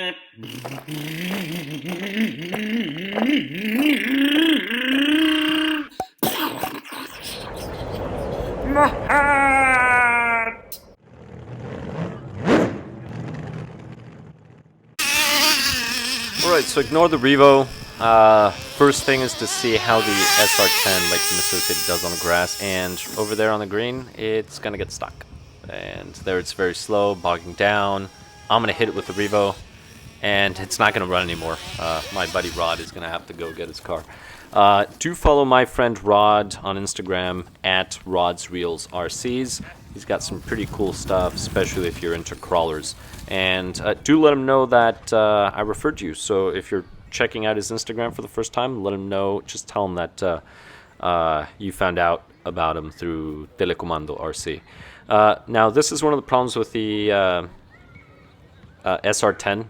Alright, so ignore the Revo. First thing is to see how the SR10, like Team Associated, does on the grass, and over there on the green, it's gonna get stuck. And there it's very slow, bogging down. I'm gonna hit it with the Revo, and it's not gonna run anymore. My buddy Rod is gonna have to go get his car. Do follow my friend Rod on Instagram at Rod's Reels RCs. He's got some pretty cool stuff, especially if you're into crawlers. And do let him know that I referred you. So if you're checking out his Instagram for the first time, let him know. Just tell him that you found out about him through TelecomandoRC. Now, this is one of the problems with the SR10.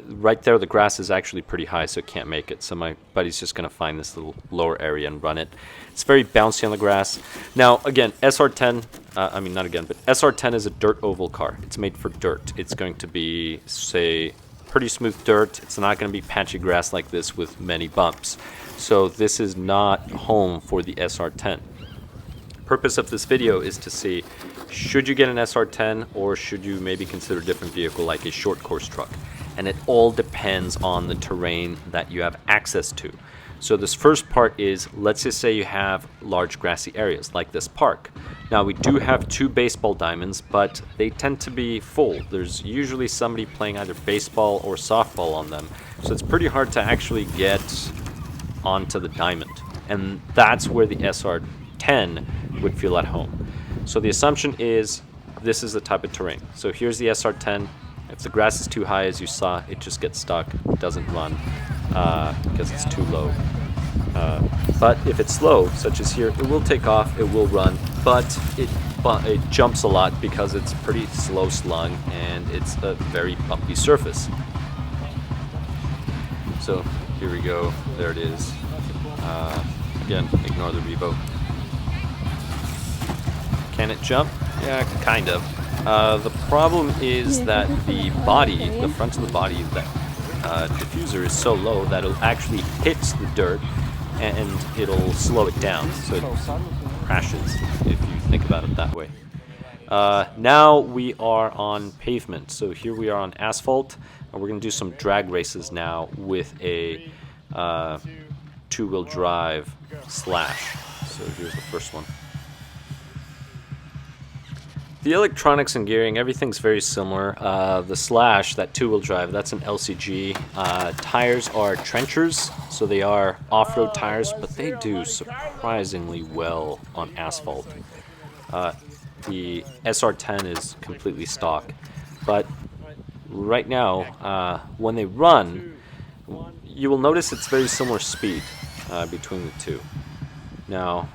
Right there, the grass is actually pretty high, so it can't make it. So my buddy's just going to find this little lower area and run it. It's very bouncy on the grass. Now, again, SR10, I mean, not again, but SR10 is a dirt oval car. It's made for dirt. It's going to be, say, pretty smooth dirt. It's not going to be patchy grass like this with many bumps. So this is not home for the SR10. Purpose of this video is to see, should you get an SR10 or should you maybe consider a different vehicle like a short course truck? And it all depends on the terrain that you have access to. So this first part is, let's just say you have large grassy areas like this park. Now we do have 2 baseball diamonds, but they tend to be full. There's usually somebody playing either baseball or softball on them. So it's pretty hard to actually get onto the diamond. And that's where the SR10 would feel at home. So the assumption is this is the type of terrain. So here's the SR10. If the grass is too high, as you saw, it just gets stuck. It doesn't run because it's too low. But if it's slow, such as here, it will take off, it will run, but it jumps a lot because it's pretty slow slung and it's a very bumpy surface. So here we go, there it is. Again, ignore the Revo. Can it jump? Yeah, kind of. The problem is that the body, the front of the body, that diffuser is so low that it'll actually hit the dirt and it'll slow it down, so it crashes if you think about it that way. Now we are on pavement, so here we are on asphalt, and we're going to do some drag races now with a 2-wheel drive Slash. So here's the first one. The electronics and gearing, everything's very similar. The Slash, that 2-wheel drive, that's an LCG. Tires are trenchers, so they are off-road tires, but they do surprisingly well on asphalt. The SR10 is completely stock, but right now, when they run, you will notice it's very similar speed between the two. Now,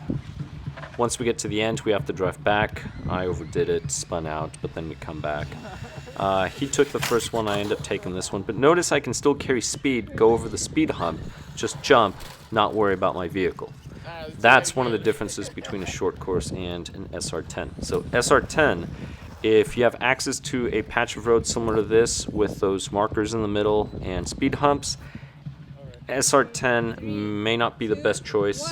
once we get to the end, we have to drive back. I overdid it, spun out, but then we come back. He took the first one, I end up taking this one. But notice I can still carry speed, go over the speed hump, just jump, not worry about my vehicle. That's one of the differences between a short course and an SR10. So SR10, if you have access to a patch of road similar to this with those markers in the middle and speed humps, SR10 may not be the best choice.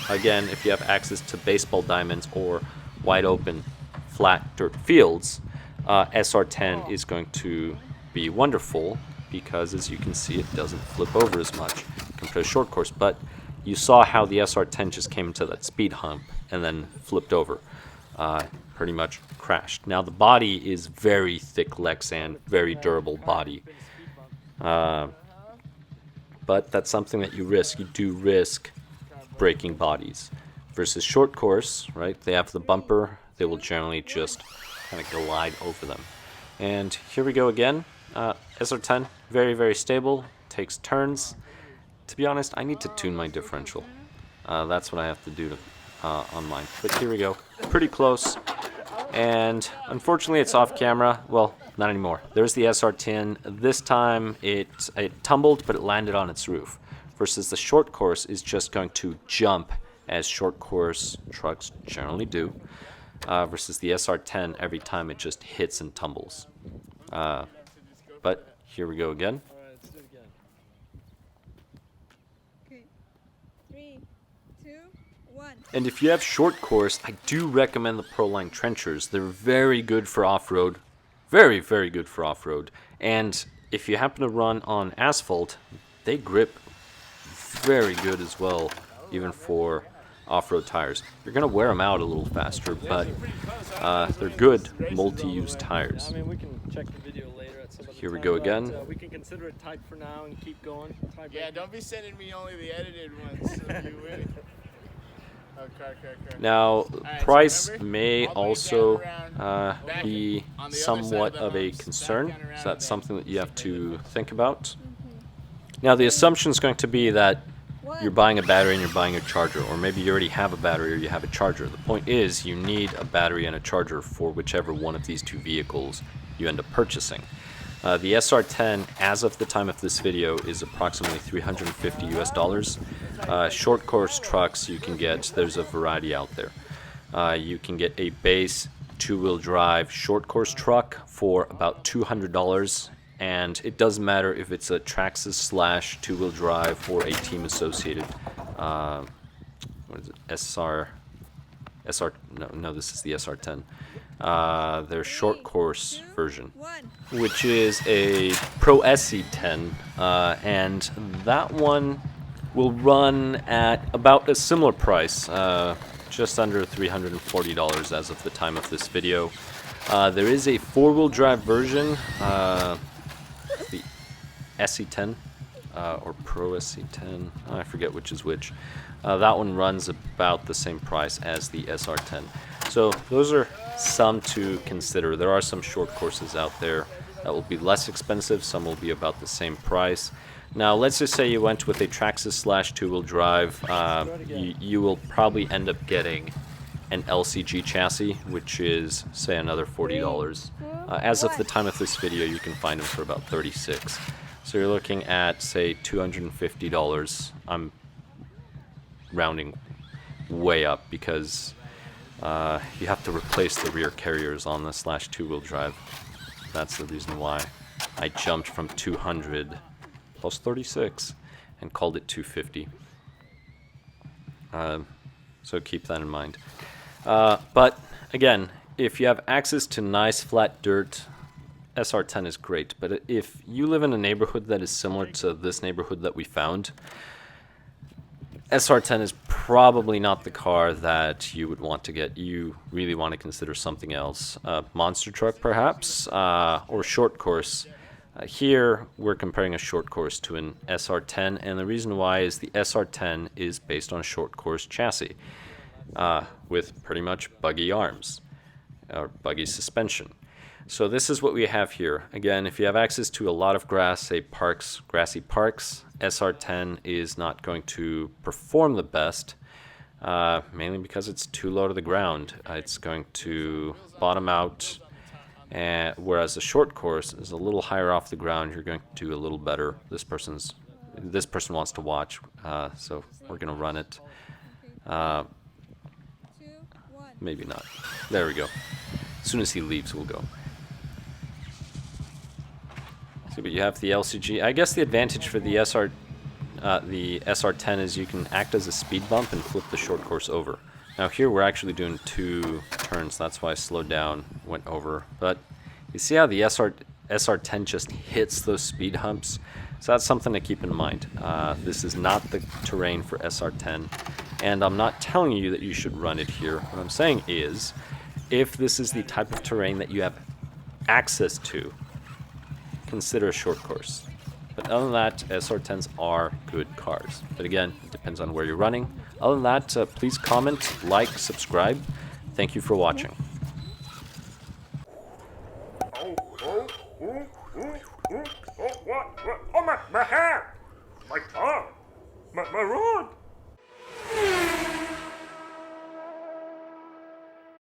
Again, if you have access to baseball diamonds or wide open flat dirt fields, SR10 is going to be wonderful because, as you can see, it doesn't flip over as much compared to short course. But you saw how the SR10 just came into that speed hump and then flipped over, pretty much crashed. Now the body is very thick Lexan, very durable body. But that's something that you risk. You do risk breaking bodies. Versus short course, right? They have the bumper. They will generally just kind of glide over them. And here we go again. SR10, very, very stable. Takes turns. To be honest, I need to tune my differential. That's what I have to do on mine. But here we go. Pretty close. And unfortunately, it's off camera. Well, not anymore. There's the SR10. This time, it tumbled, but it landed on its roof. Versus the short course is just going to jump, as short course trucks generally do. Versus the SR10, every time it just hits and tumbles. But Here we go again. All right, let's do it again. Okay. 3, 2, 1. And if you have short course, I do recommend the Proline trenchers. They're very good for off-road. Very, very good for off-road. And if you happen to run on asphalt, they grip very good as well, even for off-road tires. You're going to wear them out a little faster, but they're good multi-use tires. I mean, we can check the video later at some other Here we time, go but, again. we can consider it typed for now and keep going. Yeah, don't be sending me only the edited ones. So you win. Okay. Now, Alright, price so remember, may all the way also down around, be on the other somewhat side of of the a humps, concern, back and around so that's and something that you have then to think about. Now, the assumption is going to be that you're buying a battery and you're buying a charger, or maybe you already have a battery or you have a charger. The point is, you need a battery and a charger for whichever one of these two vehicles you end up purchasing. The SR10, as of the time of this video, is approximately $350 US. Short course trucks you can get, there's a variety out there. You can get a base two-wheel drive short course truck for about $200, and it doesn't matter if it's a Traxxas Slash two-wheel drive or a Team Associated what is it, no, this is the SR10. Their short course version, which is a Pro SC10, and that one will run at about a similar price, just under $340 as of the time of this video. There is a four-wheel drive version, the SC10, or Pro SC10, I forget which is which. That one runs about the same price as the SR10. So those are some to consider. There are some short courses out there that will be less expensive, some will be about the same price. Now let's just say you went with a Traxxas Slash two-wheel drive, you will probably end up getting an LCG chassis, which is, say, another $40. As of the time of this video, you can find them for about $36. So you're looking at, say, $250. I'm rounding way up because you have to replace the rear carriers on the Slash two-wheel drive. That's the reason why I jumped from 200 plus 36 and called it 250. So keep that in mind. But again, if you have access to nice flat dirt, SR10 is great. But if you live in a neighborhood that is similar to this neighborhood that we found, SR10 is probably not the car that you would want to get. You really want to consider something else. Monster truck, perhaps, or short course. Here, we're comparing a short course to an SR10, and the reason why is the SR10 is based on a short course chassis with pretty much buggy arms, or buggy suspension. So this is what we have here. Again, if you have access to a lot of grass, say parks, grassy parks, SR10 is not going to perform the best, mainly because it's too low to the ground. It's going to bottom out, whereas a short course is a little higher off the ground. You're going to do a little better. This person wants to watch, so we're going to run it. Maybe not. There we go. As soon as he leaves, we'll go. So, but you have the LCG. I guess the advantage for the SR10 is you can act as a speed bump and flip the short course over. Now here we're actually doing 2 turns. That's why I slowed down, went over. But you see how the SR10 just hits those speed humps? So that's something to keep in mind. This is not the terrain for SR10, and I'm not telling you that you should run it here. What I'm saying is, if this is the type of terrain that you have access to, consider a short course. But other than that, SR10s are good cars. But again, it depends on where you're running. Other than that, please comment, like, subscribe. Thank you for watching. Oh, my hair! My tongue! My rod!